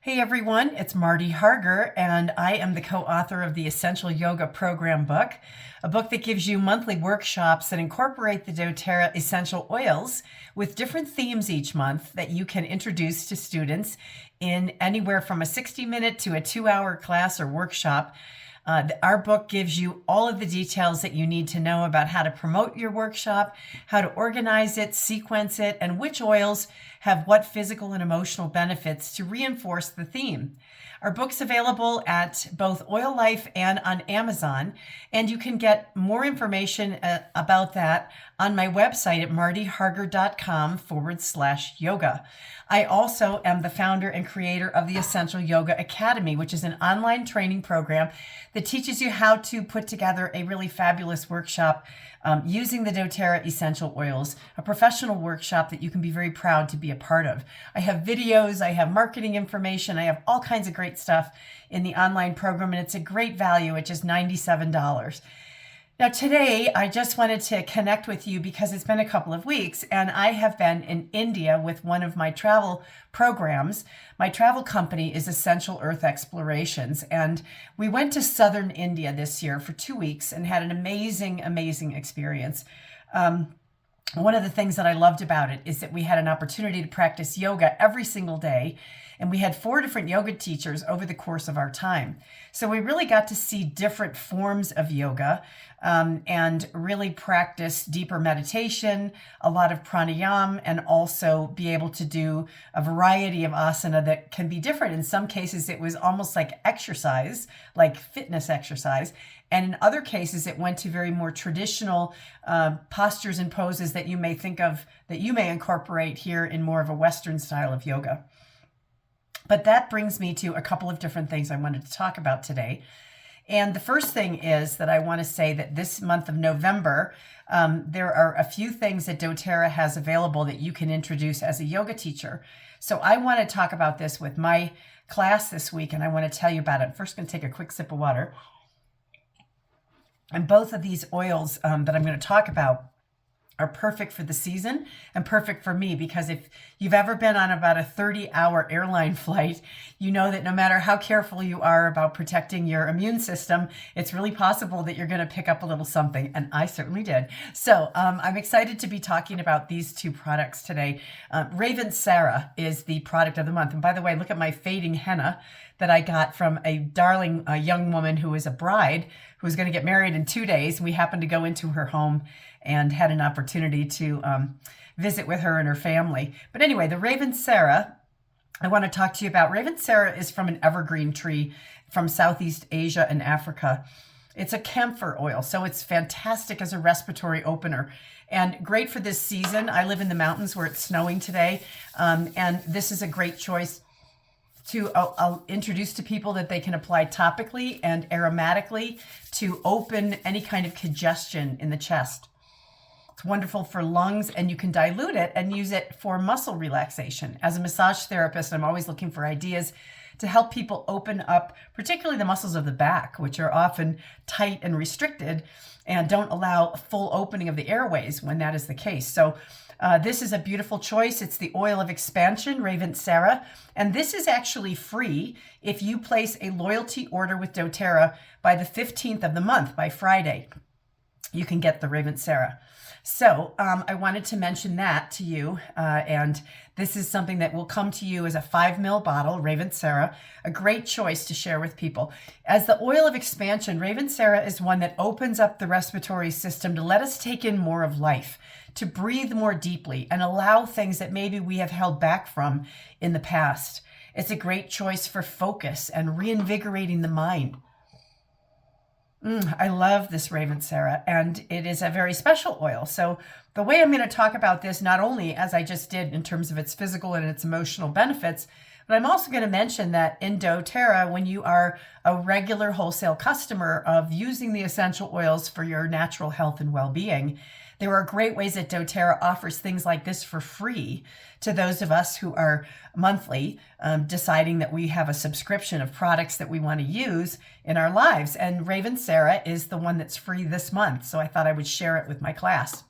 Hey everyone, it's Marty Harger, and I am the co-author of the Essential Yoga Program book, a book that gives you monthly workshops that incorporate the doTERRA essential oils with different themes each month that you can introduce to students in anywhere from a 60-minute to a 2-hour class or workshop. Our book gives you all of the details that you need to know about how to promote your workshop, how to organize it, sequence it, and which oils have what physical and emotional benefits to reinforce the theme. Our book's available at both Oil Life and on Amazon, and you can get more information about that on my website at martyharger.com/yoga. I also am the founder and creator of the Essential Yoga Academy, which is an online training program that teaches you how to put together a really fabulous workshop using the doTERRA essential oils, a professional workshop that you can be very proud to be a part of. I have videos, I have marketing information, I have all kinds of great stuff in the online program, and it's a great value at just $97. Now today, I just wanted to connect with you because it's been a couple of weeks and I have been in India with one of my travel programs. My travel company is Essential Earth Explorations, and we went to southern India this year for 2 weeks and had an amazing experience. One of the things that I loved about it is that we had an opportunity to practice yoga every single day, and we had 4 different yoga teachers over the course of our time. So we really got to see different forms of yoga and really practice deeper meditation, a lot of pranayama, and also be able to do a variety of asana that can be different. In some cases, it was almost like exercise, like fitness exercise. And in other cases, it went to very more traditional postures and poses that you may think of, that you may incorporate here in more of a Western style of yoga. But that brings me to a couple of different things I wanted to talk about today. And the first thing is that I want to say that this month of November, there are a few things that doTERRA has available that you can introduce as a yoga teacher. So I want to talk about this with my class this week, and I want to tell you about it. I'm first going to take a quick sip of water. And both of these oils that I'm going to talk about are perfect for the season and perfect for me, because if you've ever been on about a 30-hour airline flight, you know that no matter how careful you are about protecting your immune system, it's really possible that you're going to pick up a little something, and I certainly did. So I'm excited to be talking about these 2 products today. Raven Sarah is the product of the month. And by the way, look at my fading henna that I got from a darling young woman who is a bride who was going to get married in 2 days. We happened to go into her home and had an opportunity to visit with her and her family. But anyway, the Raven Sarah, I want to talk to you about. Raven Sarah is from an evergreen tree from Southeast Asia and Africa. It's a camphor oil, so it's fantastic as a respiratory opener and great for this season. I live in the mountains where it's snowing today, and this is a great choice to I'll introduce to people that they can apply topically and aromatically to open any kind of congestion in the chest. It's wonderful for lungs, and you can dilute it and use it for muscle relaxation. As a massage therapist, I'm always looking for ideas to help people open up, particularly the muscles of the back, which are often tight and restricted and don't allow full opening of the airways when that is the case. So this is a beautiful choice. It's the oil of expansion, Raven Sarah, and this is actually free if you place a loyalty order with doTERRA by the 15th of the month, by Friday. You can get the Raven Sarah. So I wanted to mention that to you, and this is something that will come to you as a 5 ml bottle, Raven Sarah, a great choice to share with people. As the oil of expansion, Raven Sarah is one that opens up the respiratory system to let us take in more of life, to breathe more deeply and allow things that maybe we have held back from in the past. It's a great choice for focus and reinvigorating the mind. I love this Raven Sarah, and it is a very special oil. So the way I'm going to talk about this, not only as I just did in terms of its physical and its emotional benefits, but I'm also going to mention that in doTERRA, when you are a regular wholesale customer of using the essential oils for your natural health and well-being, there are great ways that doTERRA offers things like this for free to those of us who are monthly deciding that we have a subscription of products that we want to use in our lives. And Raven Sarah is the one that's free this month, so I thought I would share it with my class.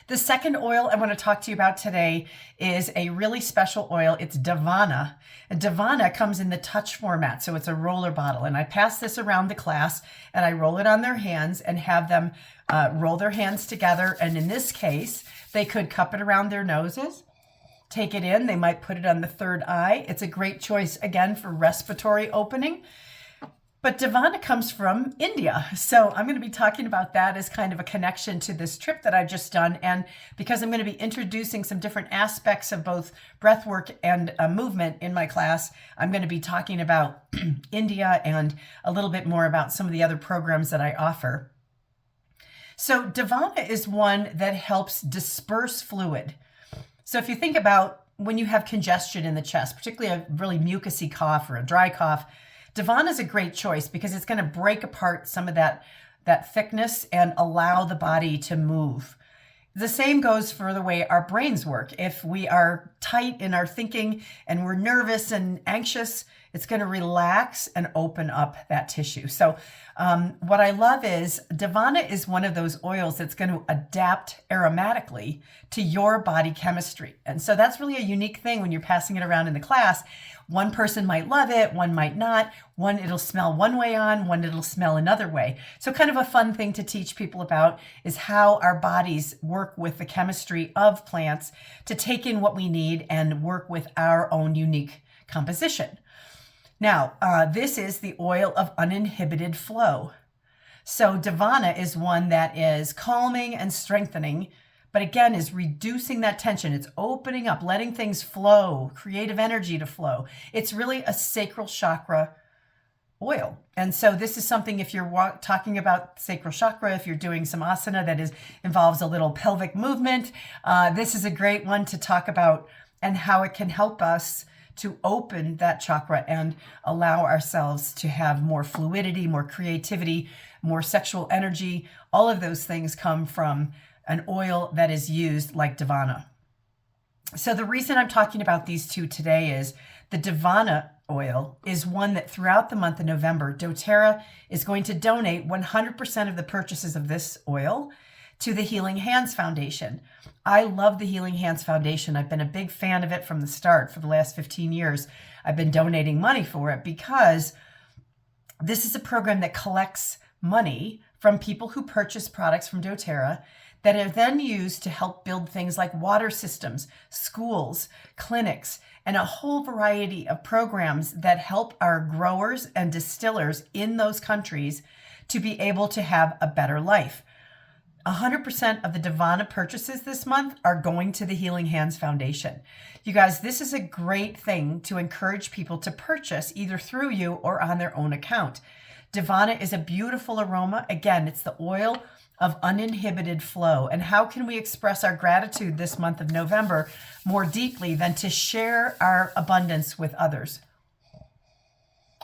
The second oil I want to talk to you about today is a really special oil. It's Davana. And Davana comes in the touch format, so it's a roller bottle. And I pass this around the class, and I roll it on their hands and have them roll their hands together. And in this case, they could cup it around their noses, take it in. They might put it on the third eye. It's a great choice, again, for respiratory opening. But Davana comes from India. So I'm going to be talking about that as kind of a connection to this trip that I've just done. And because I'm going to be introducing some different aspects of both breath work and movement in my class, I'm going to be talking about India and a little bit more about some of the other programs that I offer. So Davana is one that helps disperse fluid. So if you think about when you have congestion in the chest, particularly a really mucousy cough or a dry cough, Davana is a great choice because it's going to break apart some of that thickness and allow the body to move. The same goes for the way our brains work. If we are tight in our thinking and we're nervous and anxious, it's going to relax and open up that tissue. So what I love is Davana is one of those oils that's going to adapt aromatically to your body chemistry. And so that's really a unique thing when you're passing it around in the class. One person might love it, one might not. One, it'll smell one way on, one, it'll smell another way. So kind of a fun thing to teach people about is how our bodies work with the chemistry of plants to take in what we need and work with our own unique composition. Now, this is the oil of uninhibited flow. So Davana is one that is calming and strengthening, but again, is reducing that tension. It's opening up, letting things flow, creative energy to flow. It's really a sacral chakra oil. And so this is something, if you're talking about sacral chakra, if you're doing some asana that involves a little pelvic movement, this is a great one to talk about and how it can help us to open that chakra and allow ourselves to have more fluidity, more creativity, more sexual energy. All of those things come from an oil that is used like Davana. So the reason I'm talking about these two today is the Davana oil is one that throughout the month of November, doTERRA is going to donate 100% of the purchases of this oil to the Healing Hands Foundation. I love the Healing Hands Foundation. I've been a big fan of it from the start. For the last 15 years, I've been donating money for it because this is a program that collects money from people who purchase products from doTERRA that are then used to help build things like water systems, schools, clinics, and a whole variety of programs that help our growers and distillers in those countries to be able to have a better life. 100% of the Davana purchases this month are going to the Healing Hands Foundation. You guys, this is a great thing to encourage people to purchase either through you or on their own account. Davana is a beautiful aroma. Again, it's the oil of uninhibited flow. And how can we express our gratitude this month of November more deeply than to share our abundance with others?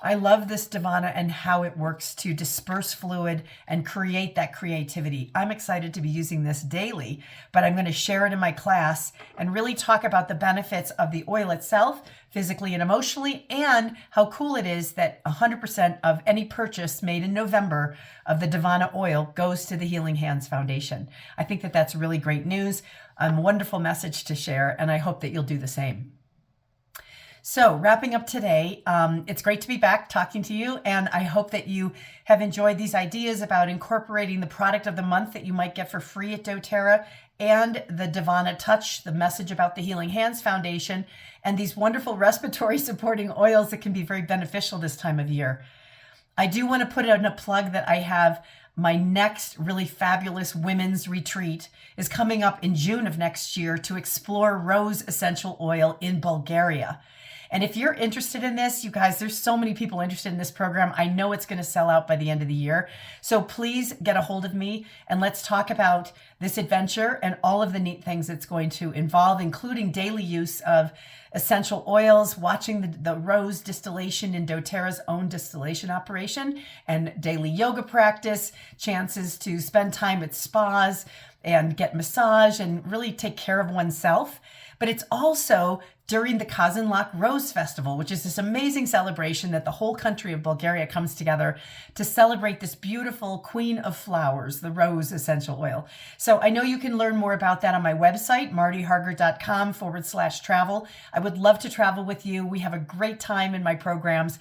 I love this Davana and how it works to disperse fluid and create that creativity. I'm excited to be using this daily, but I'm going to share it in my class and really talk about the benefits of the oil itself, physically and emotionally, and how cool it is that 100% of any purchase made in November of the Davana oil goes to the Healing Hands Foundation. I think that that's really great news, a wonderful message to share, and I hope that you'll do the same. So wrapping up today, it's great to be back talking to you, and I hope that you have enjoyed these ideas about incorporating the product of the month that you might get for free at doTERRA and the Davana Touch, the message about the Healing Hands Foundation, and these wonderful respiratory supporting oils that can be very beneficial this time of year. I do want to put in a plug that I have my next really fabulous women's retreat is coming up in June of next year to explore rose essential oil in Bulgaria. And if you're interested in this, you guys, there's so many people interested in this program. I know it's going to sell out by the end of the year. So please get a hold of me and let's talk about this adventure and all of the neat things it's going to involve, including daily use of essential oils, watching the rose distillation in doTERRA's own distillation operation, and daily yoga practice, chances to spend time at spas and get massage and really take care of oneself. But it's also during the Kazanlak Rose Festival, which is this amazing celebration that the whole country of Bulgaria comes together to celebrate this beautiful queen of flowers, the rose essential oil. So I know you can learn more about that on my website, martyharger.com/travel. I would love to travel with you. We have a great time in my programs.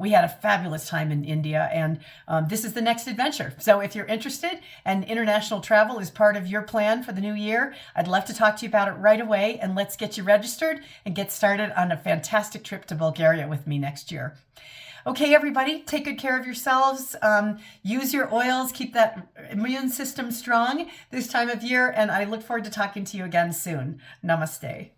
We had a fabulous time in India, and this is the next adventure. So if you're interested and international travel is part of your plan for the new year, I'd love to talk to you about it right away, and let's get you registered and get started on a fantastic trip to Bulgaria with me next year. Okay, everybody, take good care of yourselves. Use your oils. Keep that immune system strong this time of year. And I look forward to talking to you again soon. Namaste.